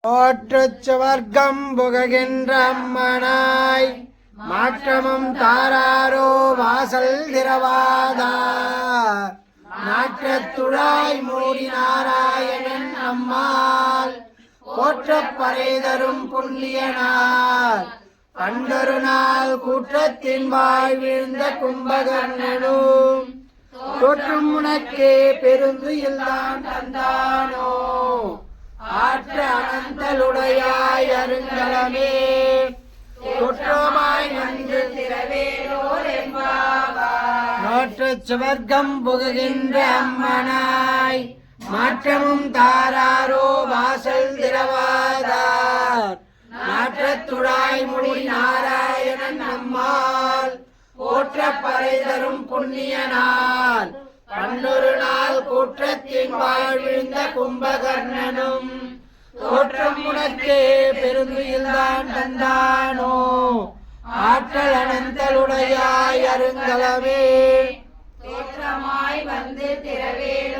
போற்றுச்சுவர்க்கம் புகுகின்ற அம்மனாய் மாற்றமும் தாராரோ வாசல் திறவாதார் நாற்றத்துழாய் மூடி நாராயணன் நம்மால் போற்றப் பறைதரும் புண்ணியனார் பண்டொரு நாள் கூற்றத்தின் வாய் வீழ்ந்த கும்பகர்ணனும் தோற்றும் உனக்கே பெருந்துயில்தான் தந்தானோ ஆற்ற அனந்தலுடையாய் அருங்கலமே தோற்றமாய் நன்று திரவேலோர் என்பாவாய் நோற்றுச் சுவர்க்கம் புகுகின்ற அம்மனாய் மாற்றமும் தாராரோ வாசல் திறவாதார் நாற்றத்துழாய் மூடி நாராயணன் நம்மால் போற்ற பறை தரும் புண்ணியனார் பன்னொரு நாள் கூற்றத்தின் வாழ்விழ்ந்த கும்பகர்ணனும் தோற்றம் உனக்கே பெருந்துயில்தான் தந்தானோ ஆற்றல் அனந்தலுடையாய் அருங்கலமே தோற்றமாய் வந்து திரவேல்